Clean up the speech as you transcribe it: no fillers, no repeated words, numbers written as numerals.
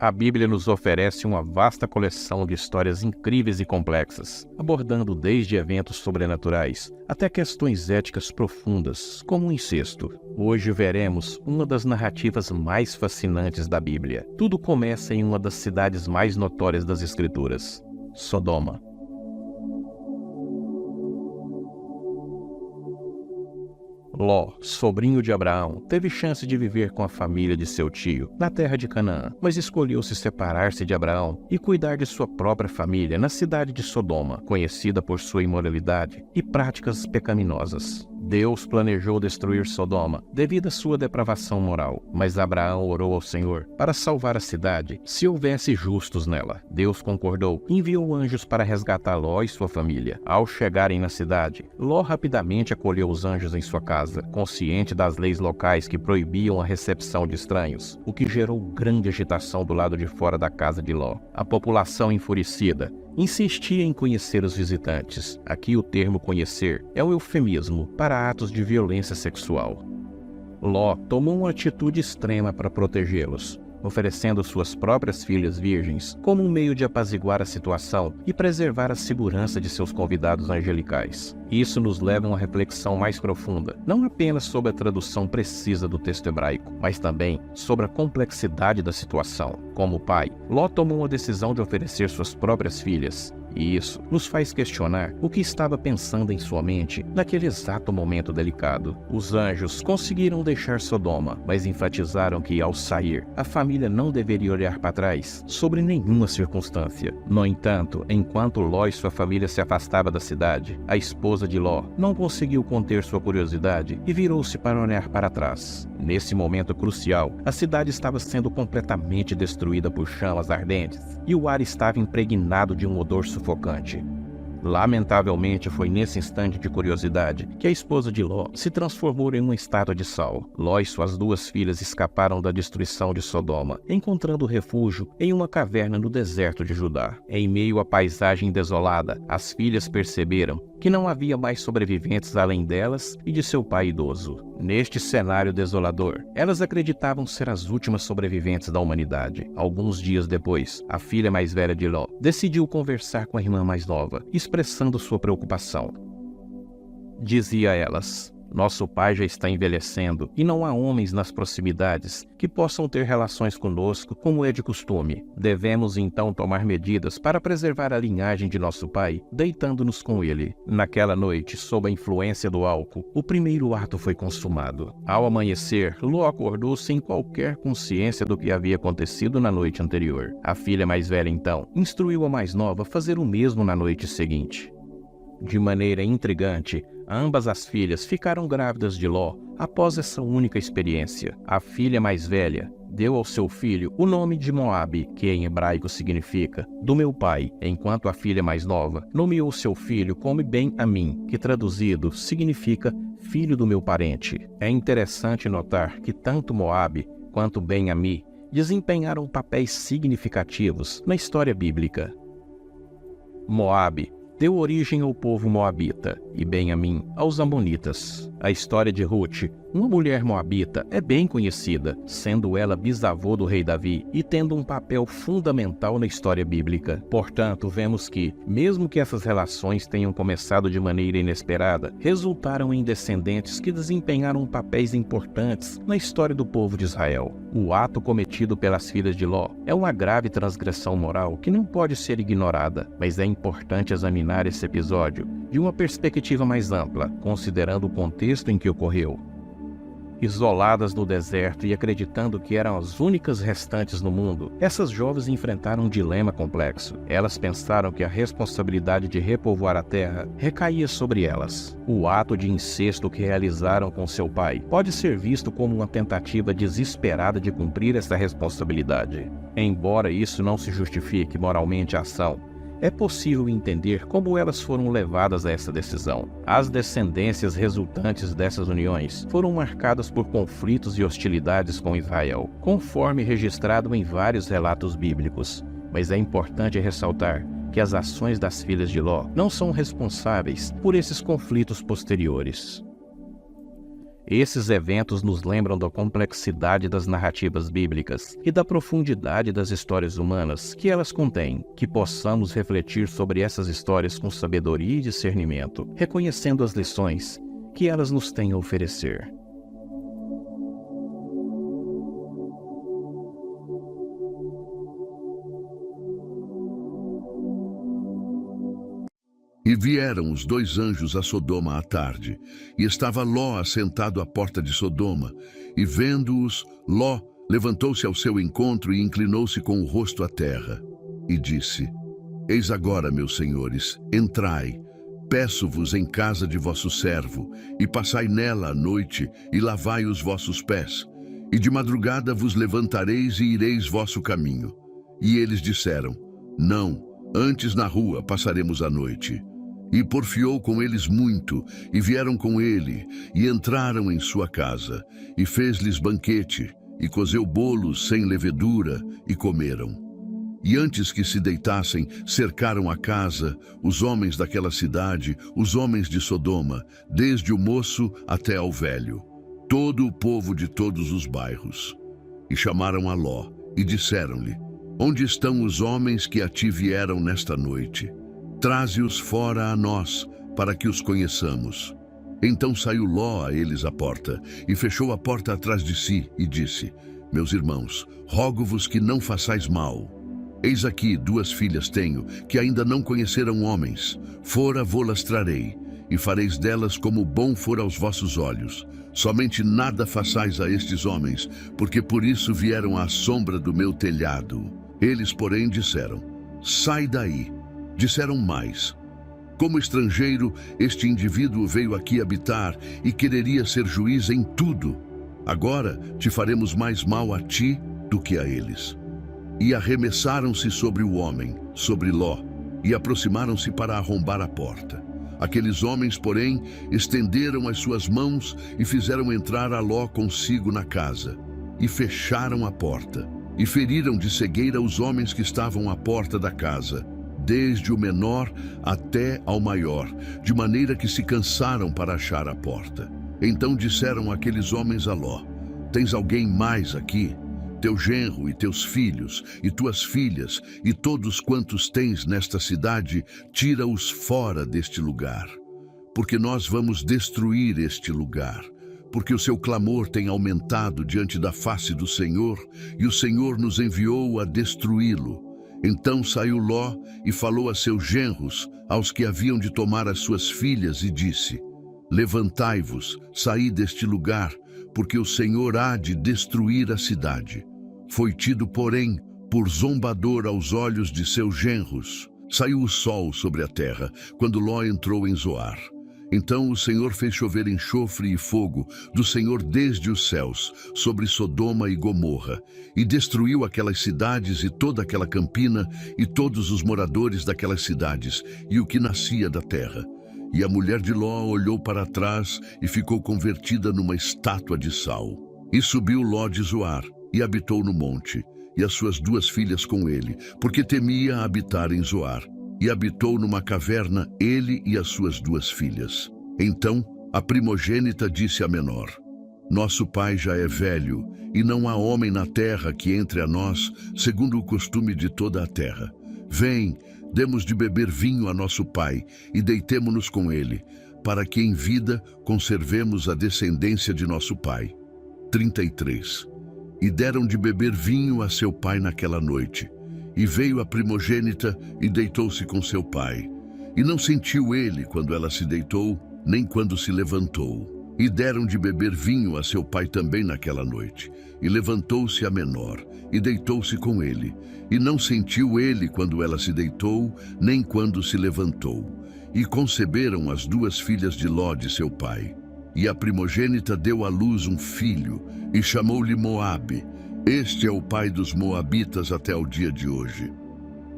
A Bíblia nos oferece uma vasta coleção de histórias incríveis e complexas, abordando desde eventos sobrenaturais até questões éticas profundas, como o incesto. Hoje veremos uma das narrativas mais fascinantes da Bíblia. Tudo começa em uma das cidades mais notórias das Escrituras, Sodoma. Ló, sobrinho de Abraão, teve chance de viver com a família de seu tio na terra de Canaã, mas escolheu se separar-se de Abraão e cuidar de sua própria família na cidade de Sodoma, conhecida por sua imoralidade e práticas pecaminosas. Deus planejou destruir Sodoma devido à sua depravação moral, mas Abraão orou ao Senhor para salvar a cidade se houvesse justos nela. Deus concordou e enviou anjos para resgatar Ló e sua família. Ao chegarem na cidade, Ló rapidamente acolheu os anjos em sua casa, consciente das leis locais que proibiam a recepção de estranhos, o que gerou grande agitação do lado de fora da casa de Ló. A população enfurecida insistia em conhecer os visitantes. Aqui o termo conhecer é um eufemismo para atos de violência sexual. Ló tomou uma atitude extrema para protegê-los, oferecendo suas próprias filhas virgens como um meio de apaziguar a situação e preservar a segurança de seus convidados angelicais. Isso nos leva a uma reflexão mais profunda, não apenas sobre a tradução precisa do texto hebraico, mas também sobre a complexidade da situação. Como pai, Ló tomou uma decisão de oferecer suas próprias filhas, e isso nos faz questionar o que estava pensando em sua mente naquele exato momento delicado. Os anjos conseguiram deixar Sodoma, mas enfatizaram que, ao sair, a família não deveria olhar para trás sobre nenhuma circunstância. No entanto, enquanto Ló e sua família se afastavam da cidade, a esposa de Ló não conseguiu conter sua curiosidade e virou-se para olhar para trás. Nesse momento crucial, a cidade estava sendo completamente destruída por chamas ardentes e o ar estava impregnado de um odor sufocante. Lamentavelmente, foi nesse instante de curiosidade que a esposa de Ló se transformou em uma estátua de sal. Ló e suas duas filhas escaparam da destruição de Sodoma, encontrando refúgio em uma caverna no deserto de Judá. Em meio à paisagem desolada, as filhas perceberam que não havia mais sobreviventes além delas e de seu pai idoso. Neste cenário desolador, elas acreditavam ser as últimas sobreviventes da humanidade. Alguns dias depois, a filha mais velha de Ló decidiu conversar com a irmã mais nova, expressando sua preocupação. Dizia a elas: "Nosso pai já está envelhecendo e não há homens nas proximidades que possam ter relações conosco como é de costume. Devemos então tomar medidas para preservar a linhagem de nosso pai, deitando-nos com ele." Naquela noite, sob a influência do álcool, o primeiro ato foi consumado. Ao amanhecer, Ló acordou sem qualquer consciência do que havia acontecido na noite anterior. A filha mais velha, então, instruiu a mais nova a fazer o mesmo na noite seguinte. De maneira intrigante, ambas as filhas ficaram grávidas de Ló após essa única experiência. A filha mais velha deu ao seu filho o nome de Moabe, que em hebraico significa "do meu pai", enquanto a filha mais nova nomeou seu filho como Ben-Amim, que traduzido significa "filho do meu parente". É interessante notar que tanto Moabe quanto Ben-Amim desempenharam papéis significativos na história bíblica. Moabe deu origem ao povo moabita e Ben-Amim aos amonitas. A história de Ruth, uma mulher moabita, é bem conhecida, sendo ela bisavô do rei Davi e tendo um papel fundamental na história bíblica. Portanto, vemos que, mesmo que essas relações tenham começado de maneira inesperada, resultaram em descendentes que desempenharam papéis importantes na história do povo de Israel. O ato cometido pelas filhas de Ló é uma grave transgressão moral que não pode ser ignorada, mas é importante examinar esse episódio de uma perspectiva mais ampla, considerando o contexto em que ocorreu. Isoladas no deserto e acreditando que eram as únicas restantes no mundo, essas jovens enfrentaram um dilema complexo. Elas pensaram que a responsabilidade de repovoar a terra recaía sobre elas. O ato de incesto que realizaram com seu pai pode ser visto como uma tentativa desesperada de cumprir essa responsabilidade. Embora isso não se justifique moralmente a ação, é possível entender como elas foram levadas a essa decisão. As descendências resultantes dessas uniões foram marcadas por conflitos e hostilidades com Israel, conforme registrado em vários relatos bíblicos. Mas é importante ressaltar que as ações das filhas de Ló não são responsáveis por esses conflitos posteriores. Esses eventos nos lembram da complexidade das narrativas bíblicas e da profundidade das histórias humanas que elas contêm, que possamos refletir sobre essas histórias com sabedoria e discernimento, reconhecendo as lições que elas nos têm a oferecer. E vieram os 2 anjos a Sodoma à tarde, e estava Ló assentado à porta de Sodoma, e vendo-os, Ló levantou-se ao seu encontro e inclinou-se com o rosto à terra, e disse: Eis agora, meus senhores, entrai, peço-vos em casa de vosso servo, e passai nela a noite, e lavai os vossos pés, e de madrugada vos levantareis e ireis vosso caminho. E eles disseram: Não, antes na rua passaremos a noite. E porfiou com eles muito, e vieram com ele, e entraram em sua casa, e fez-lhes banquete, e cozeu bolos sem levedura, e comeram. E antes que se deitassem, cercaram a casa, os homens daquela cidade, os homens de Sodoma, desde o moço até ao velho, todo o povo de todos os bairros. E chamaram a Ló, e disseram-lhe: Onde estão os homens que a ti vieram nesta noite? Traze-os fora a nós, para que os conheçamos. Então saiu Ló a eles à porta, e fechou a porta atrás de si, e disse: Meus irmãos, rogo-vos que não façais mal. Eis aqui 2 filhas tenho, que ainda não conheceram homens. Fora vô-las trarei, e fareis delas como bom for aos vossos olhos. Somente nada façais a estes homens, porque por isso vieram à sombra do meu telhado. Eles, porém, disseram: Sai daí. Disseram mais: Como estrangeiro, este indivíduo veio aqui habitar e quereria ser juiz em tudo. Agora te faremos mais mal a ti do que a eles. E arremessaram-se sobre o homem, sobre Ló, e aproximaram-se para arrombar a porta. Aqueles homens, porém, estenderam as suas mãos e fizeram entrar a Ló consigo na casa, e fecharam a porta, e feriram de cegueira os homens que estavam à porta da casa, desde o menor até ao maior, de maneira que se cansaram para achar a porta. Então disseram aqueles homens a Ló: Tens alguém mais aqui? Teu genro e teus filhos, e tuas filhas, e todos quantos tens nesta cidade, tira-os fora deste lugar. Porque nós vamos destruir este lugar, porque o seu clamor tem aumentado diante da face do Senhor, e o Senhor nos enviou a destruí-lo. Então saiu Ló e falou a seus genros, aos que haviam de tomar as suas filhas, e disse: Levantai-vos, saí deste lugar, porque o Senhor há de destruir a cidade. Foi tido, porém, por zombador aos olhos de seus genros. Saiu o sol sobre a terra, quando Ló entrou em Zoar. Então o Senhor fez chover enxofre e fogo do Senhor desde os céus, sobre Sodoma e Gomorra, e destruiu aquelas cidades e toda aquela campina, e todos os moradores daquelas cidades, e o que nascia da terra. E a mulher de Ló olhou para trás e ficou convertida numa estátua de sal. E subiu Ló de Zoar, e habitou no monte, e as suas 2 filhas com ele, porque temia habitar em Zoar. E habitou numa caverna ele e as suas 2 filhas. Então a primogênita disse à menor: Nosso pai já é velho, e não há homem na terra que entre a nós, segundo o costume de toda a terra. Vem, demos de beber vinho a nosso pai, e deitemo-nos com ele, para que em vida conservemos a descendência de nosso pai. 33. E deram de beber vinho a seu pai naquela noite. E veio a primogênita e deitou-se com seu pai. E não sentiu ele quando ela se deitou, nem quando se levantou. E deram de beber vinho a seu pai também naquela noite. E levantou-se a menor, e deitou-se com ele. E não sentiu ele quando ela se deitou, nem quando se levantou. E conceberam as 2 filhas de Ló de seu pai. E a primogênita deu à luz um filho, e chamou-lhe Moabe. Este é o pai dos moabitas até o dia de hoje.